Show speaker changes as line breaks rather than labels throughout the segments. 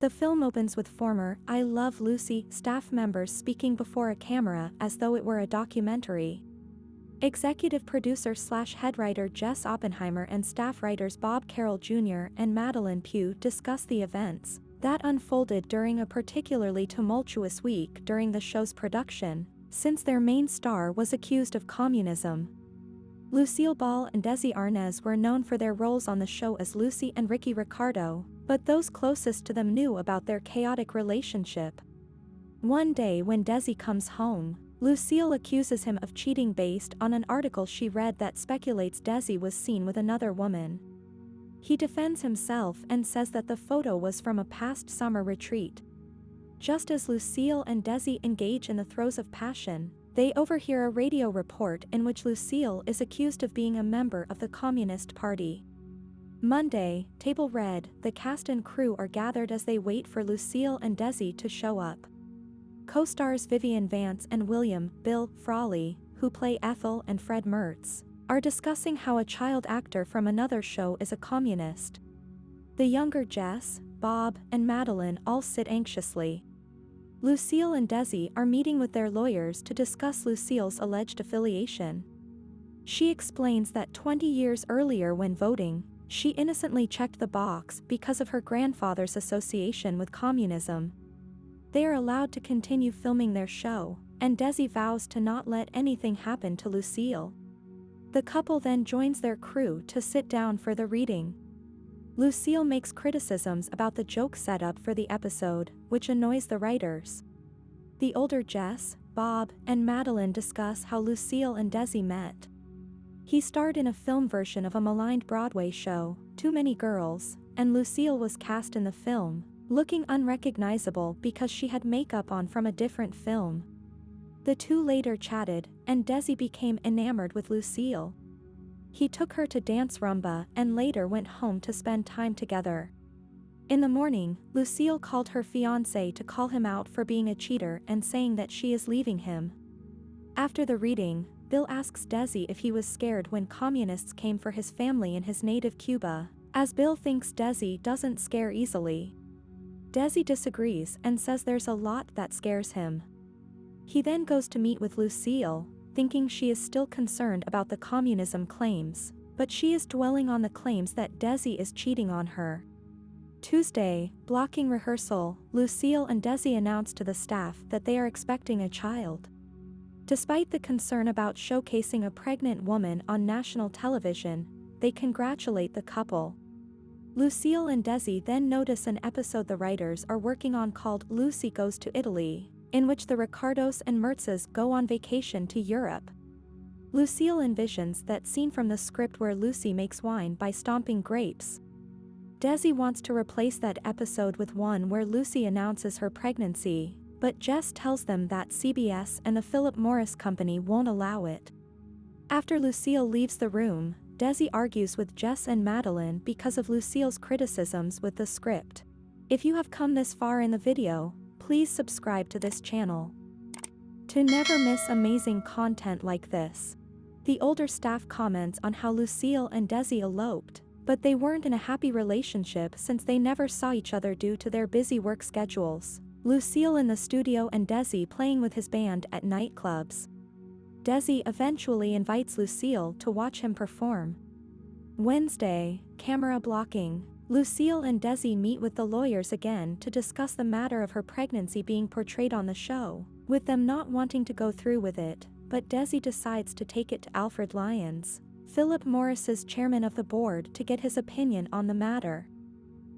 The film opens with former I Love Lucy staff members speaking before a camera as though it were a documentary. Executive producer/head writer Jess Oppenheimer and staff writers Bob Carroll Jr. and Madeline Pugh discuss the events that unfolded during a particularly tumultuous week during the show's production, since their main star was accused of communism. Lucille Ball and Desi Arnaz were known for their roles on the show as Lucy and Ricky Ricardo, but those closest to them knew about their chaotic relationship. One day when Desi comes home, Lucille accuses him of cheating based on an article she read that speculates Desi was seen with another woman. He defends himself and says that the photo was from a past summer retreat. Just as Lucille and Desi engage in the throes of passion, they overhear a radio report in which Lucille is accused of being a member of the Communist Party. Monday, table read, the cast and crew are gathered as they wait for Lucille and Desi to show up. Co-stars Vivian Vance and Bill Frawley, who play Ethel and Fred Mertz, are discussing how a child actor from another show is a communist. The younger Jess, Bob, and Madeline all sit anxiously. Lucille and Desi are meeting with their lawyers to discuss Lucille's alleged affiliation. She explains that 20 years earlier when voting, she innocently checked the box because of her grandfather's association with communism. They are allowed to continue filming their show, and Desi vows to not let anything happen to Lucille. The couple then joins their crew to sit down for the reading. Lucille makes criticisms about the joke setup for the episode, which annoys the writers. The older Jess, Bob, and Madeline discuss how Lucille and Desi met. He starred in a film version of a maligned Broadway show, Too Many Girls, and Lucille was cast in the film, looking unrecognizable because she had makeup on from a different film. The two later chatted, and Desi became enamored with Lucille. He took her to dance rumba and later went home to spend time together. In the morning, Lucille called her fiancé to call him out for being a cheater and saying that she is leaving him. After the reading, Bill asks Desi if he was scared when communists came for his family in his native Cuba, as Bill thinks Desi doesn't scare easily. Desi disagrees and says there's a lot that scares him. He then goes to meet with Lucille, thinking she is still concerned about the communism claims, but she is dwelling on the claims that Desi is cheating on her. Tuesday, blocking rehearsal, Lucille and Desi announce to the staff that they are expecting a child. Despite the concern about showcasing a pregnant woman on national television, they congratulate the couple. Lucille and Desi then notice an episode the writers are working on called Lucy Goes to Italy, in which the Ricardos and Mertzes go on vacation to Europe. Lucille envisions that scene from the script where Lucy makes wine by stomping grapes. Desi wants to replace that episode with one where Lucy announces her pregnancy, but Jess tells them that CBS and the Philip Morris Company won't allow it. After Lucille leaves the room, Desi argues with Jess and Madeline because of Lucille's criticisms with the script. If you have come this far in the video, please subscribe to this channel to never miss amazing content like this. The older staff comments on how Lucille and Desi eloped, but they weren't in a happy relationship since they never saw each other due to their busy work schedules. Lucille in the studio and Desi playing with his band at nightclubs. Desi eventually invites Lucille to watch him perform. Wednesday, camera blocking. Lucille and Desi meet with the lawyers again to discuss the matter of her pregnancy being portrayed on the show, with them not wanting to go through with it, but Desi decides to take it to Alfred Lyons, Philip Morris's chairman of the board, to get his opinion on the matter.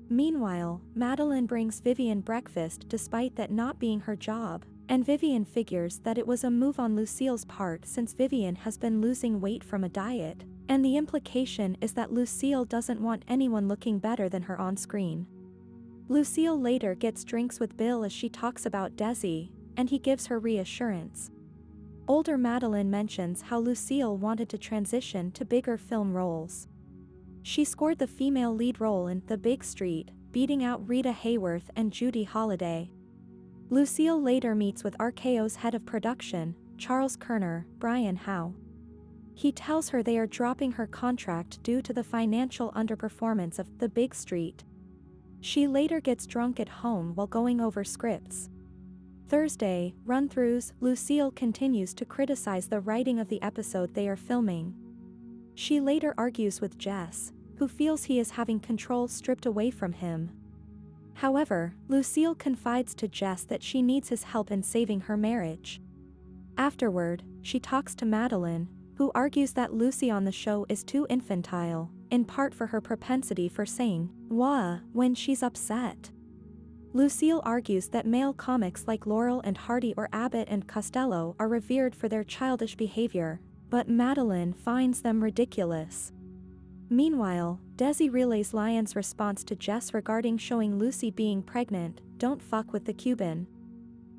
Meanwhile, Madeline brings Vivian breakfast despite that not being her job, and Vivian figures that it was a move on Lucille's part since Vivian has been losing weight from a diet, and the implication is that Lucille doesn't want anyone looking better than her on screen. Lucille later gets drinks with Bill as she talks about Desi, and he gives her reassurance. Older Madeline mentions how Lucille wanted to transition to bigger film roles. She scored the female lead role in The Big Street, beating out Rita Hayworth and Judy Holliday. Lucille later meets with RKO's head of production, Charles Kerner, Brian Howe. He tells her they are dropping her contract due to the financial underperformance of The Big Street. She later gets drunk at home while going over scripts. Thursday, run-throughs, Lucille continues to criticize the writing of the episode they are filming. She later argues with Jess, who feels he is having control stripped away from him. However, Lucille confides to Jess that she needs his help in saving her marriage. Afterward, she talks to Madeline, who argues that Lucy on the show is too infantile, in part for her propensity for saying "wah" when she's upset. Lucille argues that male comics like Laurel and Hardy or Abbott and Costello are revered for their childish behavior, but Madeline finds them ridiculous. Meanwhile, Desi relays Lyon's response to Jess regarding showing Lucy being pregnant, "Don't fuck with the Cuban."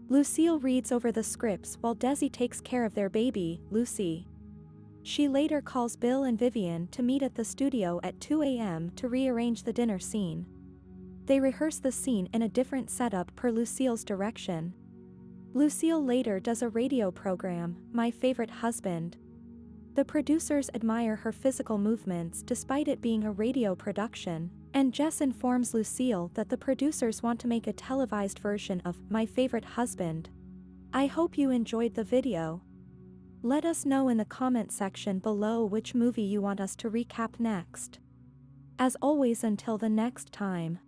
Lucille reads over the scripts while Desi takes care of their baby, Lucy. She later calls Bill and Vivian to meet at the studio at 2 a.m. to rearrange the dinner scene. They rehearse the scene in a different setup per Lucille's direction. Lucille later does a radio program, My Favorite Husband. The producers admire her physical movements despite it being a radio production, and Jess informs Lucille that the producers want to make a televised version of My Favorite Husband. I hope you enjoyed the video. Let us know in the comment section below which movie you want us to recap next. As always, until the next time.